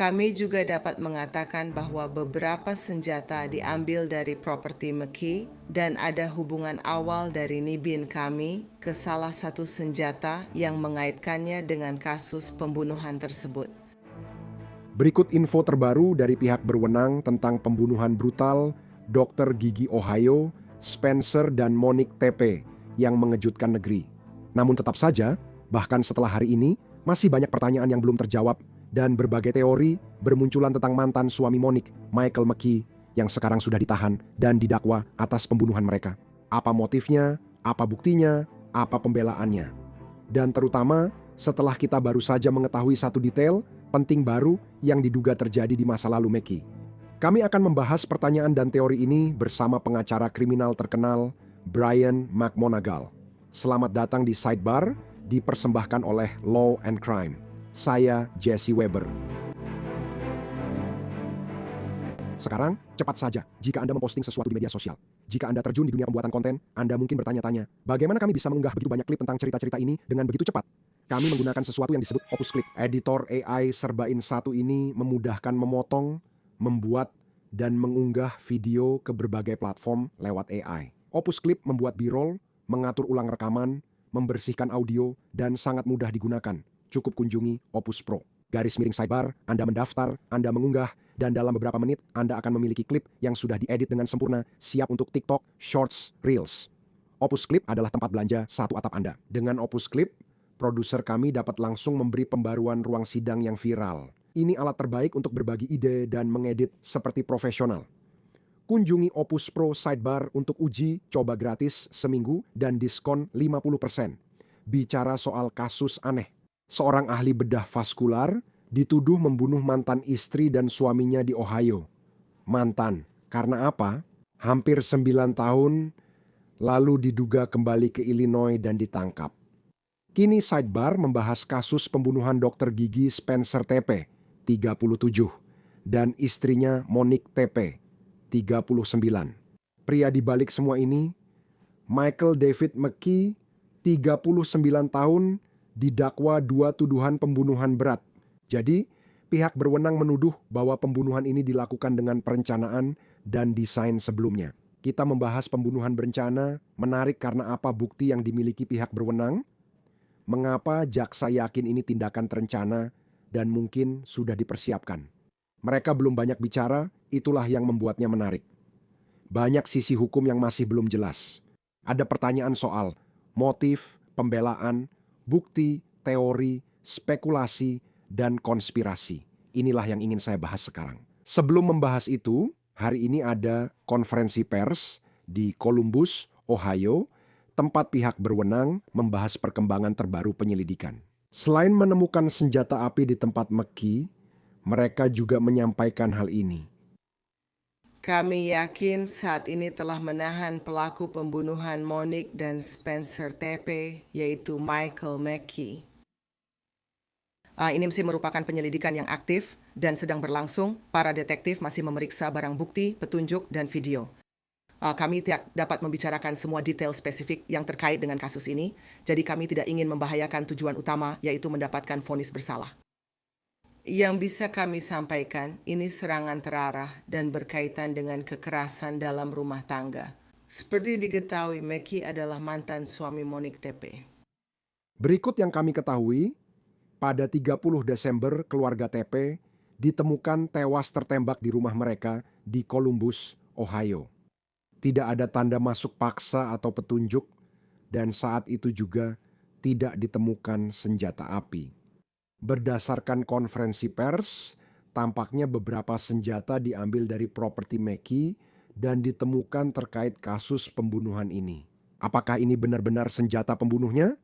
Kami juga dapat mengatakan bahwa beberapa senjata diambil dari properti McKee dan ada hubungan awal dari Nibin kami ke salah satu senjata yang mengaitkannya dengan kasus pembunuhan tersebut. Berikut info terbaru dari pihak berwenang tentang pembunuhan brutal Dr. Gigi Ohio, Spencer dan Monique TP yang mengejutkan negeri. Namun tetap saja, bahkan setelah hari ini, masih banyak pertanyaan yang belum terjawab dan berbagai teori bermunculan tentang mantan suami Monique, Michael McKee, yang sekarang sudah ditahan dan didakwa atas pembunuhan mereka. Apa motifnya, apa buktinya, apa pembelaannya. Dan terutama setelah kita baru saja mengetahui satu detail penting baru yang diduga terjadi di masa lalu McKee. Kami akan membahas pertanyaan dan teori ini bersama pengacara kriminal terkenal Brian McMonagle. Selamat datang di Sidebar, dipersembahkan oleh Law and Crime. Saya Jesse Weber. Sekarang, cepat saja jika Anda memposting sesuatu di media sosial. Jika Anda terjun di dunia pembuatan konten, Anda mungkin bertanya-tanya, bagaimana kami bisa mengunggah begitu banyak klip tentang cerita-cerita ini dengan begitu cepat? Kami menggunakan sesuatu yang disebut Opus Clip. Editor AI Serbain 1 ini memudahkan memotong, membuat, dan mengunggah video ke berbagai platform lewat AI. Opus Clip membuat B-roll, mengatur ulang rekaman, membersihkan audio, dan sangat mudah digunakan. Cukup kunjungi Opus Pro. Garis miring sidebar, Anda mendaftar, Anda mengunggah, dan dalam beberapa menit Anda akan memiliki klip yang sudah diedit dengan sempurna, siap untuk TikTok, Shorts, Reels. Opus Clip adalah tempat belanja satu atap Anda. Dengan Opus Clip, produser kami dapat langsung memberi pembaruan ruang sidang yang viral. Ini alat terbaik untuk berbagi ide dan mengedit seperti profesional. Kunjungi Opus Pro Sidebar untuk uji coba gratis seminggu dan diskon 50%. Bicara soal kasus aneh. Seorang ahli bedah vaskular dituduh membunuh mantan istri dan suaminya di Ohio. Mantan, karena apa? Hampir 9 tahun lalu diduga kembali ke Illinois dan ditangkap. Kini Sidebar membahas kasus pembunuhan Dr. Gigi Spencer TP, 37, dan istrinya Monique TP, 39. Pria di balik semua ini, Michael David McKee, 39 tahun, didakwa 2 tuduhan pembunuhan berat. Jadi, pihak berwenang menuduh bahwa pembunuhan ini dilakukan dengan perencanaan dan desain sebelumnya. Kita membahas pembunuhan berencana, menarik karena apa bukti yang dimiliki pihak berwenang, mengapa jaksa yakin ini tindakan terencana dan mungkin sudah dipersiapkan. Mereka belum banyak bicara, itulah yang membuatnya menarik. Banyak sisi hukum yang masih belum jelas. Ada pertanyaan soal motif, pembelaan, bukti, teori, spekulasi, dan konspirasi. Inilah yang ingin saya bahas sekarang. Sebelum membahas itu, hari ini ada konferensi pers di Columbus, Ohio, tempat pihak berwenang membahas perkembangan terbaru penyelidikan. Selain menemukan senjata api di tempat McKee, mereka juga menyampaikan hal ini. Kami yakin saat ini telah menahan pelaku pembunuhan Monique dan Spencer TP, yaitu Michael McKee. Ini masih merupakan penyelidikan yang aktif dan sedang berlangsung. Para detektif masih memeriksa barang bukti, petunjuk, dan video. Kami tidak dapat membicarakan semua detail spesifik yang terkait dengan kasus ini, jadi kami tidak ingin membahayakan tujuan utama, yaitu mendapatkan vonis bersalah. Yang bisa kami sampaikan, ini serangan terarah dan berkaitan dengan kekerasan dalam rumah tangga. Seperti diketahui, McKee adalah mantan suami Monique TP. Berikut yang kami ketahui, pada 30 Desember keluarga TP ditemukan tewas tertembak di rumah mereka di Columbus, Ohio. Tidak ada tanda masuk paksa atau petunjuk, dan saat itu juga tidak ditemukan senjata api. Berdasarkan konferensi pers, tampaknya beberapa senjata diambil dari properti McKee dan ditemukan terkait kasus pembunuhan ini. Apakah ini benar-benar senjata pembunuhnya?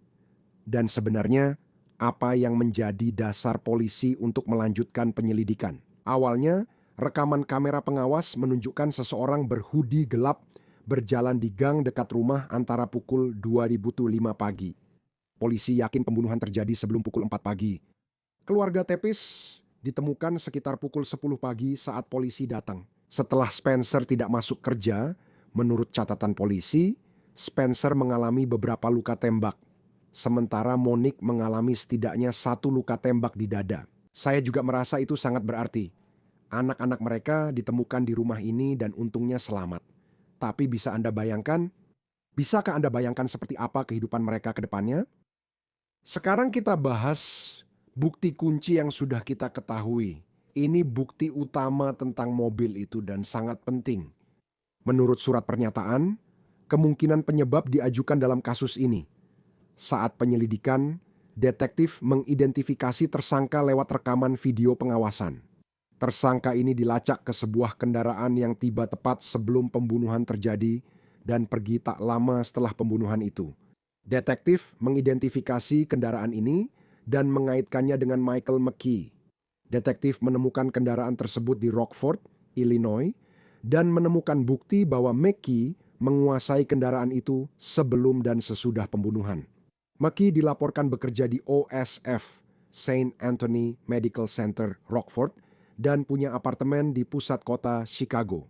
Dan sebenarnya, apa yang menjadi dasar polisi untuk melanjutkan penyelidikan? Awalnya, rekaman kamera pengawas menunjukkan seseorang berhoodie gelap berjalan di gang dekat rumah antara pukul 2005 pagi. Polisi yakin pembunuhan terjadi sebelum pukul 4 pagi. Keluarga Tepis ditemukan sekitar pukul 10 pagi saat polisi datang. Setelah Spencer tidak masuk kerja, menurut catatan polisi, Spencer mengalami beberapa luka tembak. Sementara Monique mengalami setidaknya 1 luka tembak di dada. Saya juga merasa itu sangat berarti. Anak-anak mereka ditemukan di rumah ini dan untungnya selamat. Tapi bisakah Anda bayangkan seperti apa kehidupan mereka ke depannya? Sekarang kita bahas bukti kunci yang sudah kita ketahui. Ini bukti utama tentang mobil itu dan sangat penting. Menurut surat pernyataan, kemungkinan penyebab diajukan dalam kasus ini. Saat penyelidikan, detektif mengidentifikasi tersangka lewat rekaman video pengawasan. Tersangka ini dilacak ke sebuah kendaraan yang tiba tepat sebelum pembunuhan terjadi dan pergi tak lama setelah pembunuhan itu. Detektif mengidentifikasi kendaraan ini dan mengaitkannya dengan Michael McKee. Detektif menemukan kendaraan tersebut di Rockford, Illinois, dan menemukan bukti bahwa McKee menguasai kendaraan itu sebelum dan sesudah pembunuhan. McKee dilaporkan bekerja di OSF, Saint Anthony Medical Center, Rockford, dan punya apartemen di pusat kota Chicago.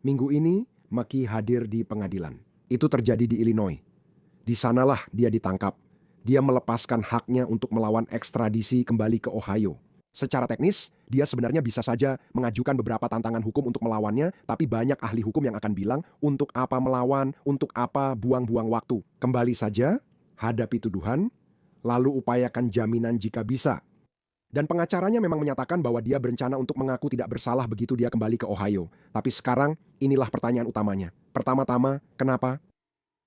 Minggu ini, McKee hadir di pengadilan. Itu terjadi di Illinois. Di sanalah dia ditangkap. Dia melepaskan haknya untuk melawan ekstradisi kembali ke Ohio. Secara teknis, dia sebenarnya bisa saja mengajukan beberapa tantangan hukum untuk melawannya, tapi banyak ahli hukum yang akan bilang, untuk apa melawan, untuk apa buang-buang waktu. Kembali saja, hadapi tuduhan, lalu upayakan jaminan jika bisa. Dan pengacaranya memang menyatakan bahwa dia berencana untuk mengaku tidak bersalah begitu dia kembali ke Ohio. Tapi sekarang, inilah pertanyaan utamanya. Pertama-tama, kenapa?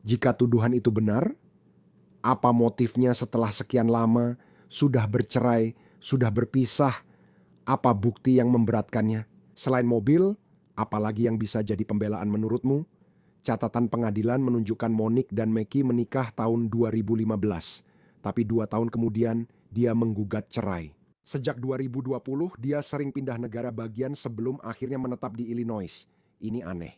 Jika tuduhan itu benar, apa motifnya setelah sekian lama, sudah bercerai, sudah berpisah, apa bukti yang memberatkannya? Selain mobil, apalagi yang bisa jadi pembelaan menurutmu? Catatan pengadilan menunjukkan Monique dan McKee menikah tahun 2015. Tapi 2 tahun kemudian, dia menggugat cerai. Sejak 2020, dia sering pindah negara bagian sebelum akhirnya menetap di Illinois. Ini aneh.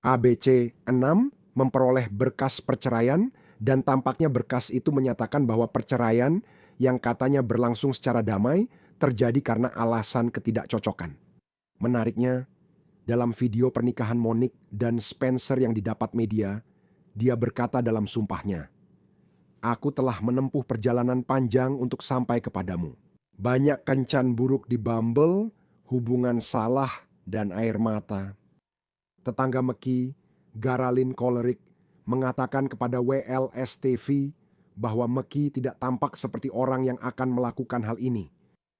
ABC 6 memperoleh berkas perceraian dan tampaknya berkas itu menyatakan bahwa perceraian yang katanya berlangsung secara damai terjadi karena alasan ketidakcocokan. Menariknya, dalam video pernikahan Monique dan Spencer yang didapat media, dia berkata dalam sumpahnya, "Aku telah menempuh perjalanan panjang untuk sampai kepadamu. Banyak kencan buruk di Bumble, hubungan salah, dan air mata." Tetangga McKee, Garalyn Kolerik, mengatakan kepada WLS-TV bahwa McKee tidak tampak seperti orang yang akan melakukan hal ini.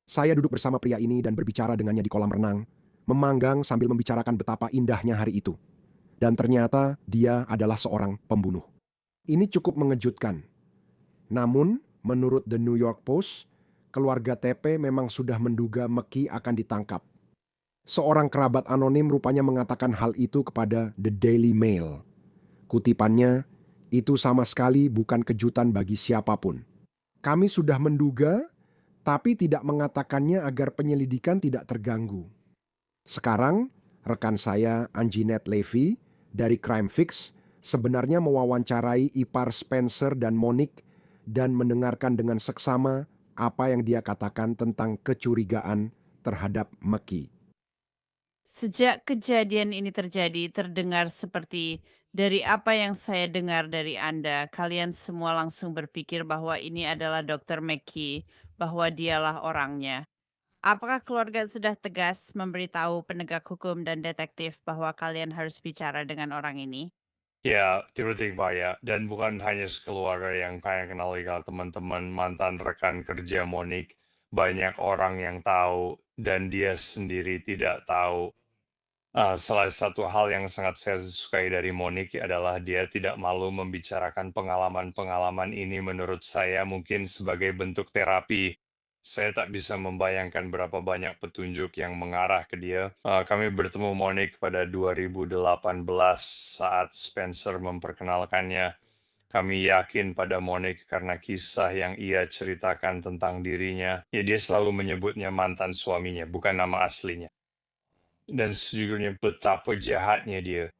Saya duduk bersama pria ini dan berbicara dengannya di kolam renang, memanggang sambil membicarakan betapa indahnya hari itu. Dan ternyata dia adalah seorang pembunuh. Ini cukup mengejutkan. Namun, menurut The New York Post, keluarga TP memang sudah menduga McKee akan ditangkap. Seorang kerabat anonim rupanya mengatakan hal itu kepada The Daily Mail. Kutipannya, "Itu sama sekali bukan kejutan bagi siapapun. Kami sudah menduga, tapi tidak mengatakannya agar penyelidikan tidak terganggu." Sekarang, rekan saya Anjanette Levy dari Crime Fix sebenarnya mewawancarai ipar Spencer dan Monique dan mendengarkan dengan seksama apa yang dia katakan tentang kecurigaan terhadap McKee. Sejak kejadian ini terjadi, terdengar seperti dari apa yang saya dengar dari Anda, kalian semua langsung berpikir bahwa ini adalah Dr. McKee, bahwa dialah orangnya. Apakah keluarga sudah tegas memberitahu penegak hukum dan detektif bahwa kalian harus bicara dengan orang ini? Ya, tiba-tiba ya. Dan bukan hanya sekeluarga yang kayak kenal legal teman-teman, mantan rekan kerja Monique. Banyak orang yang tahu dan dia sendiri tidak tahu. Salah satu hal yang sangat saya sukai dari Monique adalah dia tidak malu membicarakan pengalaman-pengalaman ini menurut saya mungkin sebagai bentuk terapi. Saya tak bisa membayangkan berapa banyak petunjuk yang mengarah ke dia. Kami bertemu Monique pada 2018 saat Spencer memperkenalkannya. Kami yakin pada Monique karena kisah yang ia ceritakan tentang dirinya. Ya, dia selalu menyebutnya mantan suaminya, bukan nama aslinya. Dan sejujurnya betapa jahatnya dia.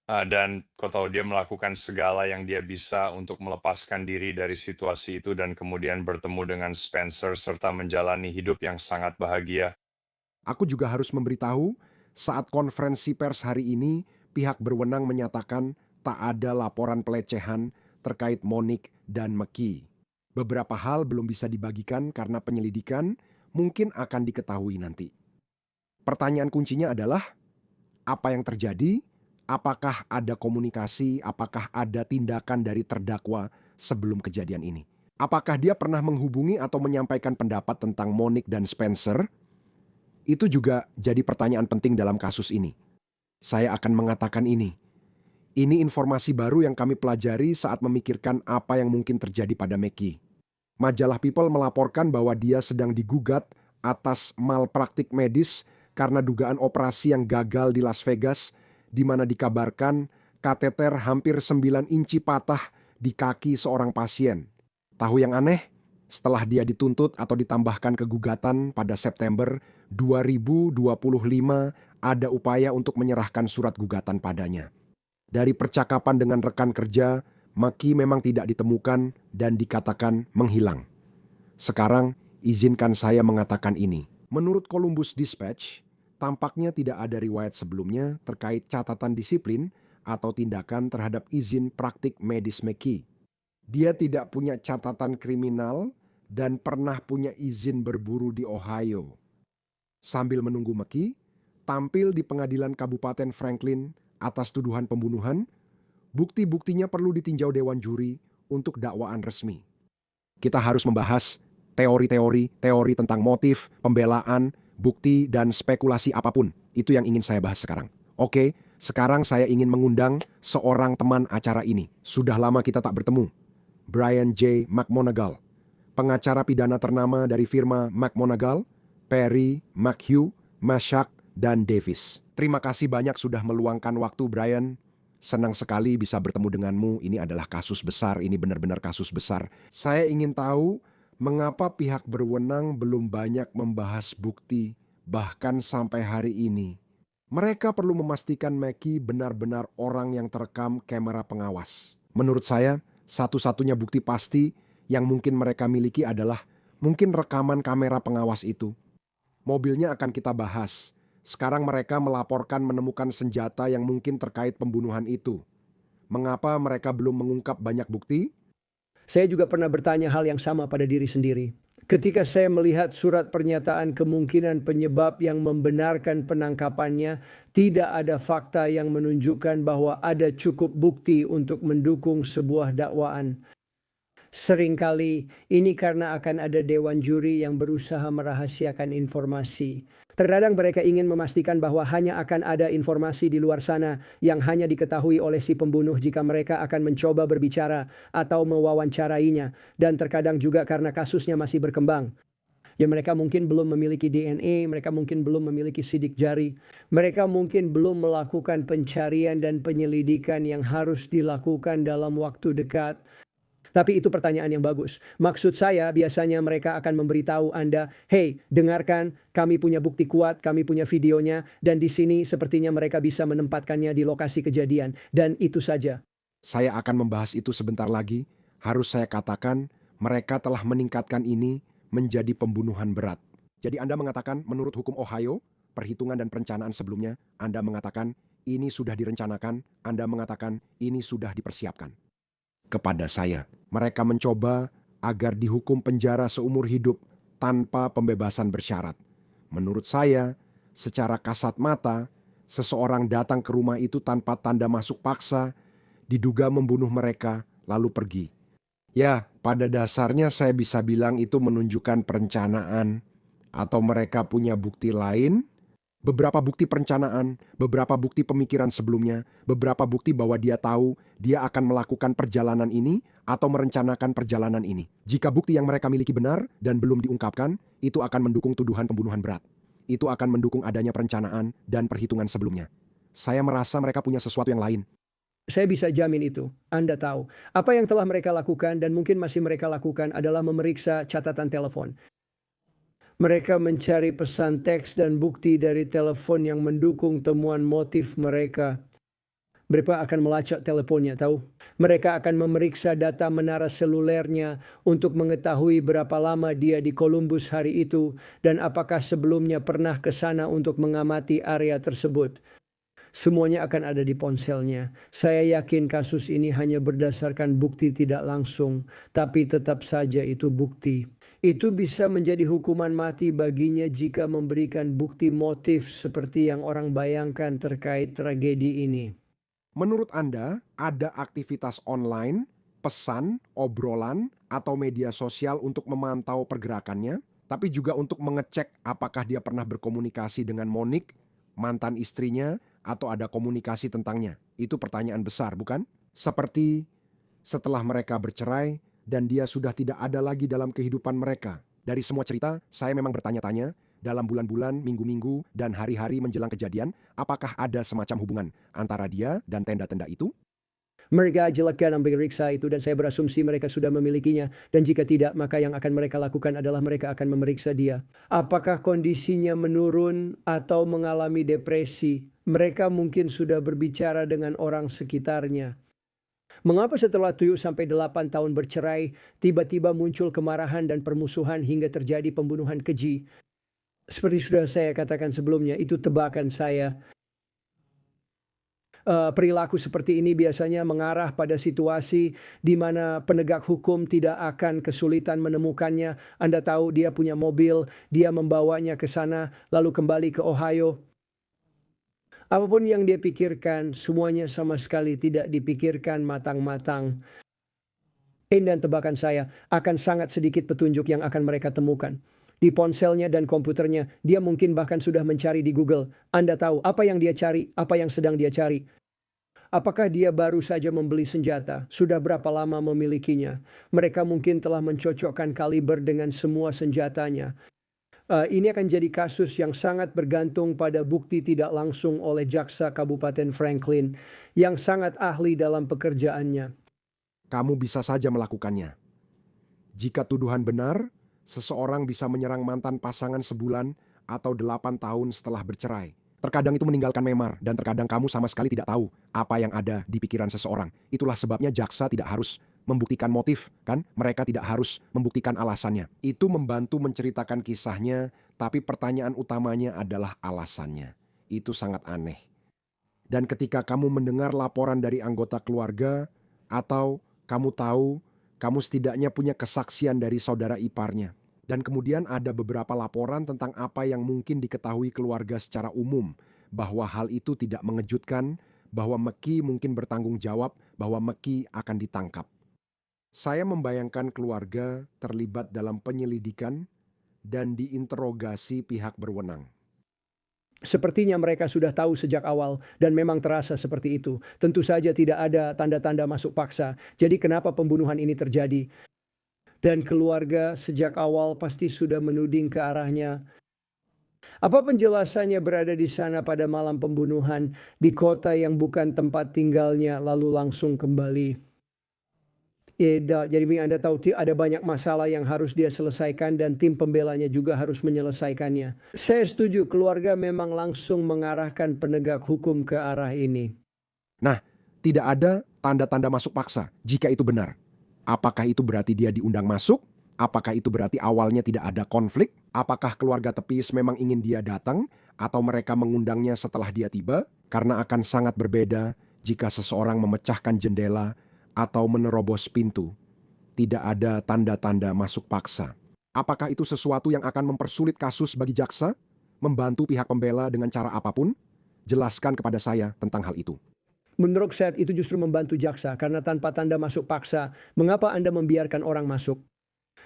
Dan kau tahu dia melakukan segala yang dia bisa untuk melepaskan diri dari situasi itu dan kemudian bertemu dengan Spencer serta menjalani hidup yang sangat bahagia. Aku juga harus memberitahu, saat konferensi pers hari ini, pihak berwenang menyatakan tak ada laporan pelecehan terkait Monique dan McKee. Beberapa hal belum bisa dibagikan karena penyelidikan, mungkin akan diketahui nanti. Pertanyaan kuncinya adalah, apa yang terjadi? Apakah ada komunikasi? Apakah ada tindakan dari terdakwa sebelum kejadian ini? Apakah dia pernah menghubungi atau menyampaikan pendapat tentang Monique dan Spencer? Itu juga jadi pertanyaan penting dalam kasus ini. Saya akan mengatakan ini. Ini informasi baru yang kami pelajari saat memikirkan apa yang mungkin terjadi pada Mackie. Majalah People melaporkan bahwa dia sedang digugat atas malpraktik medis karena dugaan operasi yang gagal di Las Vegas, di mana dikabarkan kateter hampir 9 inci patah di kaki seorang pasien. Tahu yang aneh? Setelah dia dituntut atau ditambahkan ke gugatan pada September 2025, ada upaya untuk menyerahkan surat gugatan padanya. Dari percakapan dengan rekan kerja, Mackie memang tidak ditemukan dan dikatakan menghilang. Sekarang, izinkan saya mengatakan ini. Menurut Columbus Dispatch, tampaknya tidak ada riwayat sebelumnya terkait catatan disiplin atau tindakan terhadap izin praktik medis Mackie. Dia tidak punya catatan kriminal dan pernah punya izin berburu di Ohio. Sambil menunggu Mackie tampil di pengadilan Kabupaten Franklin atas tuduhan pembunuhan, bukti-buktinya perlu ditinjau dewan juri untuk dakwaan resmi. Kita harus membahas teori tentang motif, pembelaan, bukti, dan spekulasi apapun. Itu yang ingin saya bahas sekarang. Oke, sekarang saya ingin mengundang seorang teman acara ini. Sudah lama kita tak bertemu. Brian J. McMonagle, pengacara pidana ternama dari firma McMonagle, Perry, McHugh, Mashak, dan Davis. Terima kasih banyak sudah meluangkan waktu, Brian. Senang sekali bisa bertemu denganmu. Ini adalah kasus besar, ini benar-benar kasus besar. Saya ingin tahu mengapa pihak berwenang belum banyak membahas bukti, bahkan sampai hari ini. Mereka perlu memastikan Mackie benar-benar orang yang terekam kamera pengawas. Menurut saya, satu-satunya bukti pasti yang mungkin mereka miliki adalah mungkin rekaman kamera pengawas itu. Mobilnya akan kita bahas. Sekarang mereka melaporkan menemukan senjata yang mungkin terkait pembunuhan itu. Mengapa mereka belum mengungkap banyak bukti? Saya juga pernah bertanya hal yang sama pada diri sendiri. Ketika saya melihat surat pernyataan kemungkinan penyebab yang membenarkan penangkapannya, tidak ada fakta yang menunjukkan bahwa ada cukup bukti untuk mendukung sebuah dakwaan. Seringkali ini karena akan ada dewan juri yang berusaha merahasiakan informasi. Terkadang mereka ingin memastikan bahwa hanya akan ada informasi di luar sana yang hanya diketahui oleh si pembunuh jika mereka akan mencoba berbicara atau mewawancarainya. Dan terkadang juga karena kasusnya masih berkembang. Ya, mereka mungkin belum memiliki DNA, mereka mungkin belum memiliki sidik jari. Mereka mungkin belum melakukan pencarian dan penyelidikan yang harus dilakukan dalam waktu dekat. Tapi itu pertanyaan yang bagus. Maksud saya biasanya mereka akan memberitahu Anda, hey, dengarkan, kami punya bukti kuat, kami punya videonya, dan di sini sepertinya mereka bisa menempatkannya di lokasi kejadian. Dan itu saja. Saya akan membahas itu sebentar lagi. Harus saya katakan, mereka telah meningkatkan ini menjadi pembunuhan berat. Jadi Anda mengatakan menurut hukum Ohio, perhitungan dan perencanaan sebelumnya, Anda mengatakan ini sudah direncanakan, Anda mengatakan ini sudah dipersiapkan. Kepada saya, mereka mencoba agar dihukum penjara seumur hidup tanpa pembebasan bersyarat. Menurut saya, secara kasat mata, seseorang datang ke rumah itu tanpa tanda masuk paksa, diduga membunuh mereka, lalu pergi. Ya, pada dasarnya saya bisa bilang itu menunjukkan perencanaan, atau mereka punya bukti lain. Beberapa bukti perencanaan, beberapa bukti pemikiran sebelumnya, beberapa bukti bahwa dia tahu dia akan melakukan perjalanan ini atau merencanakan perjalanan ini. Jika bukti yang mereka miliki benar dan belum diungkapkan, itu akan mendukung tuduhan pembunuhan berat. Itu akan mendukung adanya perencanaan dan perhitungan sebelumnya. Saya merasa mereka punya sesuatu yang lain. Saya bisa jamin itu. Anda tahu. Apa yang telah mereka lakukan dan mungkin masih mereka lakukan adalah memeriksa catatan telepon. Mereka mencari pesan teks dan bukti dari telepon yang mendukung temuan motif mereka. Mereka akan melacak teleponnya, tahu? Mereka akan memeriksa data menara selulernya untuk mengetahui berapa lama dia di Columbus hari itu dan apakah sebelumnya pernah ke sana untuk mengamati area tersebut. Semuanya akan ada di ponselnya. Saya yakin kasus ini hanya berdasarkan bukti tidak langsung, tapi tetap saja itu bukti. Itu bisa menjadi hukuman mati baginya jika memberikan bukti motif seperti yang orang bayangkan terkait tragedi ini. Menurut Anda, ada aktivitas online, pesan, obrolan, atau media sosial untuk memantau pergerakannya, tapi juga untuk mengecek apakah dia pernah berkomunikasi dengan Monique, mantan istrinya, atau ada komunikasi tentangnya? Itu pertanyaan besar, bukan? Seperti setelah mereka bercerai dan dia sudah tidak ada lagi dalam kehidupan mereka. Dari semua cerita, saya memang bertanya-tanya, dalam bulan-bulan, minggu-minggu, dan hari-hari menjelang kejadian, apakah ada semacam hubungan antara dia dan tenda-tenda itu? Mereka jelaskan memeriksa itu dan saya berasumsi mereka sudah memilikinya. Dan jika tidak, maka yang akan mereka lakukan adalah mereka akan memeriksa dia. Apakah kondisinya menurun atau mengalami depresi? Mereka mungkin sudah berbicara dengan orang sekitarnya. Mengapa setelah 7-8 tahun bercerai, tiba-tiba muncul kemarahan dan permusuhan hingga terjadi pembunuhan keji? Seperti sudah saya katakan sebelumnya, itu tebakan saya. Perilaku seperti ini biasanya mengarah pada situasi di mana penegak hukum tidak akan kesulitan menemukannya. Anda tahu dia punya mobil, dia membawanya ke sana, lalu kembali ke Ohio. Apapun yang dia pikirkan, semuanya sama sekali tidak dipikirkan matang-matang. Dan tebakan saya, akan sangat sedikit petunjuk yang akan mereka temukan. Di ponselnya dan komputernya, dia mungkin bahkan sudah mencari di Google. Anda tahu apa yang dia cari, apa yang sedang dia cari. Apakah dia baru saja membeli senjata? Sudah berapa lama memilikinya? Mereka mungkin telah mencocokkan kaliber dengan semua senjatanya. Ini akan jadi kasus yang sangat bergantung pada bukti tidak langsung oleh Jaksa Kabupaten Franklin yang sangat ahli dalam pekerjaannya. Kamu bisa saja melakukannya. Jika tuduhan benar, seseorang bisa menyerang mantan pasangan sebulan atau 8 tahun setelah bercerai. Terkadang itu meninggalkan memar dan terkadang kamu sama sekali tidak tahu apa yang ada di pikiran seseorang. Itulah sebabnya jaksa tidak harus membuktikan motif, kan? Mereka tidak harus membuktikan alasannya. Itu membantu menceritakan kisahnya, tapi pertanyaan utamanya adalah alasannya. Itu sangat aneh. Dan ketika kamu mendengar laporan dari anggota keluarga atau kamu tahu, kamu setidaknya punya kesaksian dari saudara iparnya. Dan kemudian ada beberapa laporan tentang apa yang mungkin diketahui keluarga secara umum, bahwa hal itu tidak mengejutkan, bahwa Meki mungkin bertanggung jawab, bahwa Meki akan ditangkap. Saya membayangkan keluarga terlibat dalam penyelidikan dan diinterogasi pihak berwenang. Sepertinya mereka sudah tahu sejak awal dan memang terasa seperti itu. Tentu saja tidak ada tanda-tanda masuk paksa. Jadi kenapa pembunuhan ini terjadi? Dan keluarga sejak awal pasti sudah menuding ke arahnya. Apa penjelasannya berada di sana pada malam pembunuhan di kota yang bukan tempat tinggalnya lalu langsung kembali? Jadi Anda tahu ada banyak masalah yang harus dia selesaikan dan tim pembelanya juga harus menyelesaikannya. Saya setuju keluarga memang langsung mengarahkan penegak hukum ke arah ini. Nah, tidak ada tanda-tanda masuk paksa jika itu benar. Apakah itu berarti dia diundang masuk? Apakah itu berarti awalnya tidak ada konflik? Apakah keluarga tepis memang ingin dia datang? Atau mereka mengundangnya setelah dia tiba? Karena akan sangat berbeda jika seseorang memecahkan jendela atau menerobos pintu. Tidak ada tanda-tanda masuk paksa. Apakah itu sesuatu yang akan mempersulit kasus bagi jaksa? Membantu pihak pembela dengan cara apapun? Jelaskan kepada saya tentang hal itu. Menurut saya itu justru membantu jaksa karena tanpa tanda masuk paksa, mengapa Anda membiarkan orang masuk?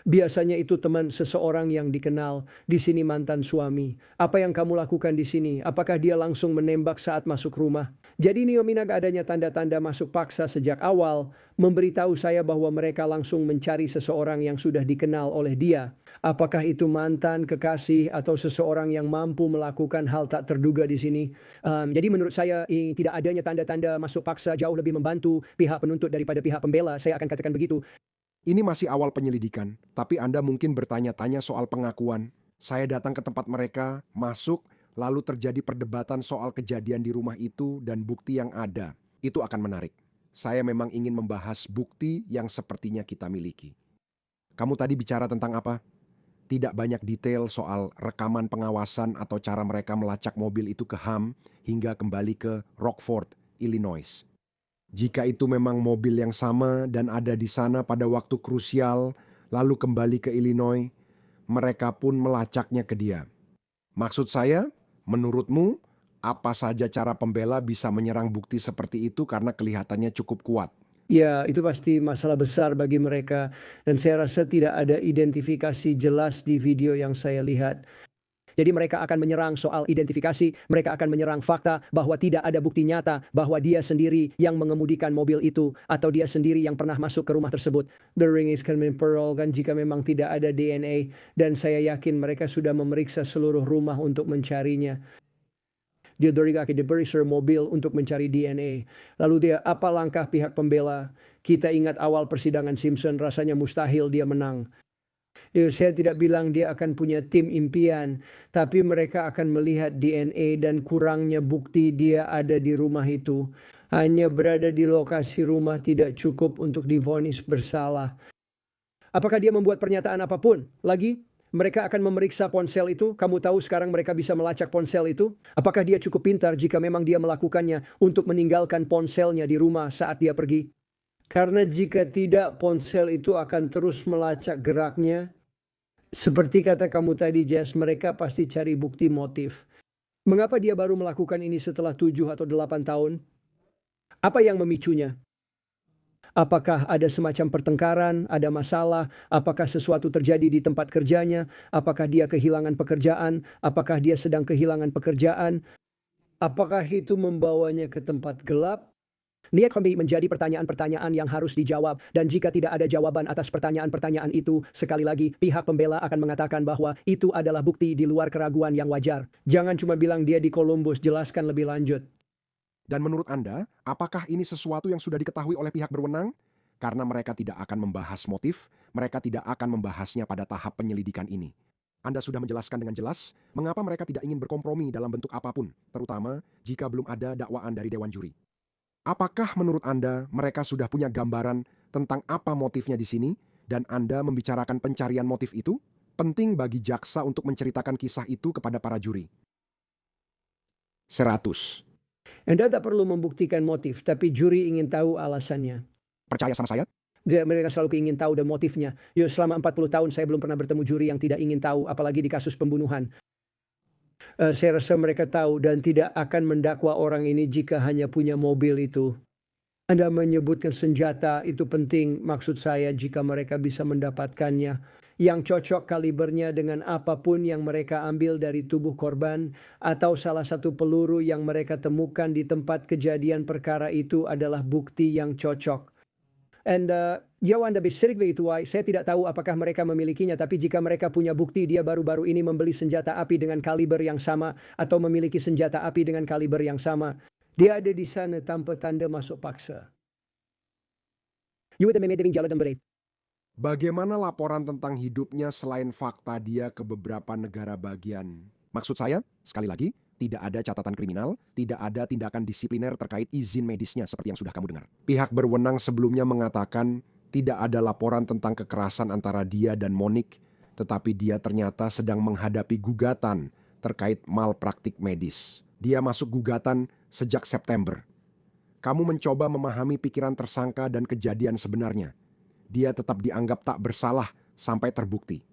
Biasanya itu teman seseorang yang dikenal, di sini mantan suami. Apa yang kamu lakukan di sini? Apakah dia langsung menembak saat masuk rumah? Jadi Neomina gak adanya tanda-tanda masuk paksa sejak awal, memberitahu saya bahwa mereka langsung mencari seseorang yang sudah dikenal oleh dia. Apakah itu mantan, kekasih, atau seseorang yang mampu melakukan hal tak terduga di sini? Jadi menurut saya tidak adanya tanda-tanda masuk paksa jauh lebih membantu pihak penuntut daripada pihak pembela. Saya akan katakan begitu. Ini masih awal penyelidikan, tapi Anda mungkin bertanya-tanya soal pengakuan. Saya datang ke tempat mereka, masuk, lalu terjadi perdebatan soal kejadian di rumah itu dan bukti yang ada. Itu akan menarik. Saya memang ingin membahas bukti yang sepertinya kita miliki. Kamu tadi bicara tentang apa? Tidak banyak detail soal rekaman pengawasan atau cara mereka melacak mobil itu ke Ham hingga kembali ke Rockford, Illinois. Jika itu memang mobil yang sama dan ada di sana pada waktu krusial, lalu kembali ke Illinois, mereka pun melacaknya ke dia. Maksud saya, menurutmu, apa saja cara pembela bisa menyerang bukti seperti itu karena kelihatannya cukup kuat? Ya, itu pasti masalah besar bagi mereka dan saya rasa tidak ada identifikasi jelas di video yang saya lihat. Jadi mereka akan menyerang soal identifikasi, mereka akan menyerang fakta bahwa tidak ada bukti nyata bahwa dia sendiri yang mengemudikan mobil itu atau dia sendiri yang pernah masuk ke rumah tersebut. The ring is coming pearl kan jika memang tidak ada DNA dan saya yakin mereka sudah memeriksa seluruh rumah untuk mencarinya. Dia diperiksa mobil untuk mencari DNA. Lalu dia apa langkah pihak pembela? Kita ingat awal persidangan Simpson rasanya mustahil dia menang. Ya, saya tidak bilang dia akan punya tim impian, tapi mereka akan melihat DNA dan kurangnya bukti dia ada di rumah itu. Hanya berada di lokasi rumah tidak cukup untuk divonis bersalah. Apakah dia membuat pernyataan apapun? Lagi, mereka akan memeriksa ponsel itu. Kamu tahu sekarang mereka bisa melacak ponsel itu. Apakah dia cukup pintar jika memang dia melakukannya untuk meninggalkan ponselnya di rumah saat dia pergi? Karena jika tidak, ponsel itu akan terus melacak geraknya. Seperti kata kamu tadi, Jess, mereka pasti cari bukti motif. Mengapa dia baru melakukan ini setelah 7 atau 8 tahun? Apa yang memicunya? Apakah ada semacam pertengkaran, ada masalah, apakah sesuatu terjadi di tempat kerjanya, apakah dia kehilangan pekerjaan, apakah dia sedang kehilangan pekerjaan, apakah itu membawanya ke tempat gelap? Ini akan menjadi pertanyaan-pertanyaan yang harus dijawab dan jika tidak ada jawaban atas pertanyaan-pertanyaan itu, sekali lagi pihak pembela akan mengatakan bahwa itu adalah bukti di luar keraguan yang wajar. Jangan cuma bilang dia di Columbus, jelaskan lebih lanjut. Dan menurut Anda, apakah ini sesuatu yang sudah diketahui oleh pihak berwenang? Karena mereka tidak akan membahas motif, mereka tidak akan membahasnya pada tahap penyelidikan ini. Anda sudah menjelaskan dengan jelas mengapa mereka tidak ingin berkompromi dalam bentuk apapun, terutama jika belum ada dakwaan dari Dewan Juri. Apakah menurut Anda mereka sudah punya gambaran tentang apa motifnya di sini dan Anda membicarakan pencarian motif itu? Penting bagi jaksa untuk menceritakan kisah itu kepada para juri. 100. Anda tak perlu membuktikan motif, tapi juri ingin tahu alasannya. Percaya sama saya? Mereka selalu ingin tahu dan motifnya. Selama 40 tahun saya belum pernah bertemu juri yang tidak ingin tahu, apalagi di kasus pembunuhan. Saya rasa mereka tahu dan tidak akan mendakwa orang ini jika hanya punya mobil itu. Anda menyebutkan senjata itu penting, maksud saya jika mereka bisa mendapatkannya. Yang cocok kalibernya dengan apapun yang mereka ambil dari tubuh korban atau salah satu peluru yang mereka temukan di tempat kejadian perkara itu adalah bukti yang cocok. And Anda basically itu saya tidak tahu apakah mereka memilikinya, tapi jika mereka punya bukti dia baru-baru ini membeli senjata api dengan kaliber yang sama atau memiliki senjata api dengan kaliber yang sama, dia ada di sana tanpa tanda masuk paksa. Bagaimana laporan tentang hidupnya selain fakta dia ke beberapa negara bagian? Maksud saya, sekali lagi, tidak ada catatan kriminal, tidak ada tindakan disipliner terkait izin medisnya seperti yang sudah kamu dengar. Pihak berwenang sebelumnya mengatakan tidak ada laporan tentang kekerasan antara dia dan Monique, tetapi dia ternyata sedang menghadapi gugatan terkait malpraktik medis. Dia masuk gugatan sejak September. Kamu mencoba memahami pikiran tersangka dan kejadian sebenarnya. Dia tetap dianggap tak bersalah sampai terbukti.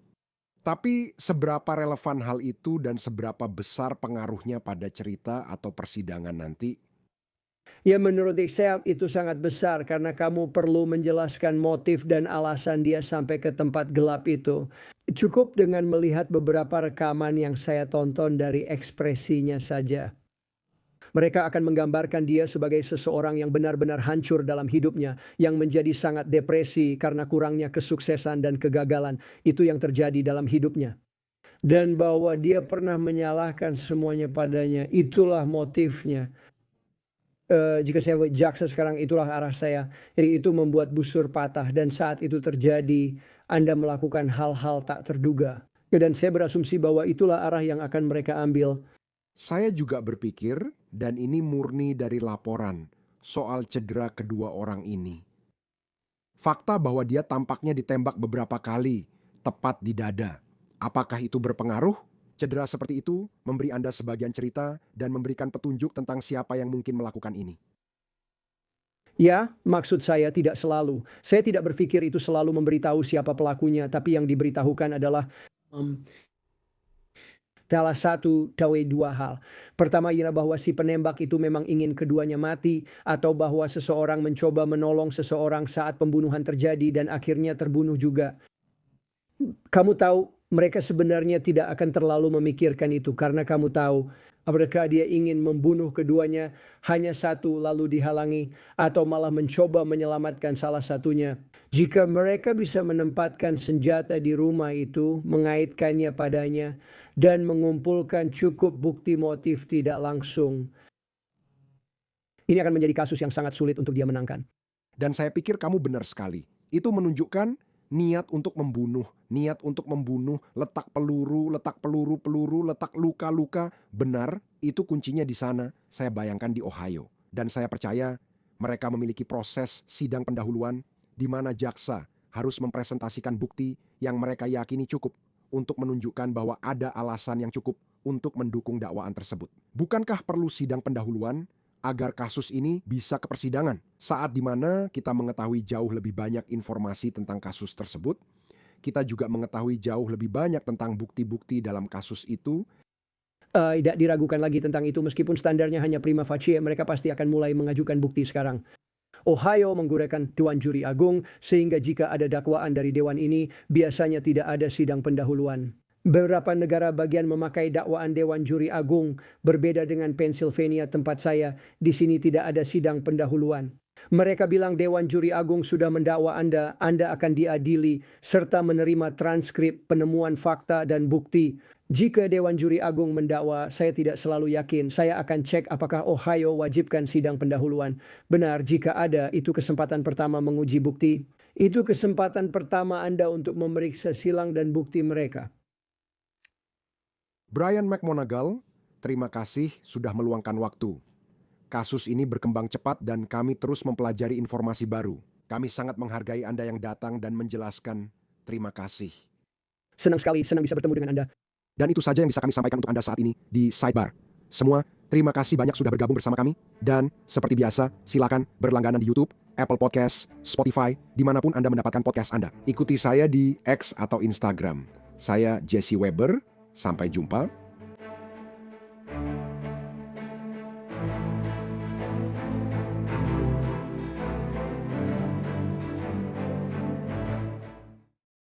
Tapi seberapa relevan hal itu dan seberapa besar pengaruhnya pada cerita atau persidangan nanti? Ya menurut saya itu sangat besar karena kamu perlu menjelaskan motif dan alasan dia sampai ke tempat gelap itu. Cukup dengan melihat beberapa rekaman yang saya tonton dari ekspresinya saja. Mereka akan menggambarkan dia sebagai seseorang yang benar-benar hancur dalam hidupnya, yang menjadi sangat depresi karena kurangnya kesuksesan dan kegagalan. Itu yang terjadi dalam hidupnya. Dan bahwa dia pernah menyalahkan semuanya padanya, itulah motifnya. Jika saya jaksa sekarang itulah arah saya. Jadi itu membuat busur patah dan saat itu terjadi, Anda melakukan hal-hal tak terduga. Dan saya berasumsi bahwa itulah arah yang akan mereka ambil. Saya juga berpikir, dan ini murni dari laporan, soal cedera kedua orang ini. Fakta bahwa dia tampaknya ditembak beberapa kali, tepat di dada. Apakah itu berpengaruh? Cedera seperti itu memberi Anda sebagian cerita dan memberikan petunjuk tentang siapa yang mungkin melakukan ini. Ya, maksud saya tidak selalu. Saya tidak berpikir itu selalu memberitahu siapa pelakunya, tapi yang diberitahukan adalah Salah satu dari dua hal. Pertama ialah bahwa si penembak itu memang ingin keduanya mati, atau bahwa seseorang mencoba menolong seseorang saat pembunuhan terjadi dan akhirnya terbunuh juga. Kamu tahu, mereka sebenarnya tidak akan terlalu memikirkan itu karena kamu tahu apakah dia ingin membunuh keduanya, hanya satu lalu dihalangi, atau malah mencoba menyelamatkan salah satunya. Jika mereka bisa menempatkan senjata di rumah itu, mengaitkannya padanya, dan mengumpulkan cukup bukti motif tidak langsung, ini akan menjadi kasus yang sangat sulit untuk dia menangkan. Dan saya pikir kamu benar sekali. Itu menunjukkan niat untuk membunuh, letak peluru, letak luka-luka. Benar, itu kuncinya di sana. Saya bayangkan di Ohio. Dan saya percaya mereka memiliki proses sidang pendahuluan di mana jaksa harus mempresentasikan bukti yang mereka yakini cukup untuk menunjukkan bahwa ada alasan yang cukup untuk mendukung dakwaan tersebut. Bukankah perlu sidang pendahuluan agar kasus ini bisa ke persidangan? Saat dimana kita mengetahui jauh lebih banyak informasi tentang kasus tersebut, kita juga mengetahui jauh lebih banyak tentang bukti-bukti dalam kasus itu. Tidak diragukan lagi tentang itu, meskipun standarnya hanya prima facie, mereka pasti akan mulai mengajukan bukti sekarang. Ohio menggunakan Dewan Juri Agung, sehingga jika ada dakwaan dari dewan ini, biasanya tidak ada sidang pendahuluan. Beberapa negara bagian memakai dakwaan Dewan Juri Agung, berbeda dengan Pennsylvania tempat saya. Di sini tidak ada sidang pendahuluan. Mereka bilang Dewan Juri Agung sudah mendakwa Anda akan diadili, serta menerima transkrip penemuan fakta dan bukti. Jika Dewan Juri Agung mendakwa, saya tidak selalu yakin. Saya akan cek apakah Ohio wajibkan sidang pendahuluan. Benar, jika ada, itu kesempatan pertama menguji bukti. Itu kesempatan pertama Anda untuk memeriksa silang dan bukti mereka. Brian McMonagle, terima kasih sudah meluangkan waktu. Kasus ini berkembang cepat dan kami terus mempelajari informasi baru. Kami sangat menghargai Anda yang datang dan menjelaskan. Terima kasih. Senang sekali, senang bisa bertemu dengan Anda. Dan itu saja yang bisa kami sampaikan untuk Anda saat ini di Sidebar. Semua, terima kasih banyak sudah bergabung bersama kami. Dan seperti biasa, silakan berlangganan di YouTube, Apple Podcast, Spotify, dimanapun Anda mendapatkan podcast Anda. Ikuti saya di X atau Instagram. Saya Jesse Weber. Sampai jumpa.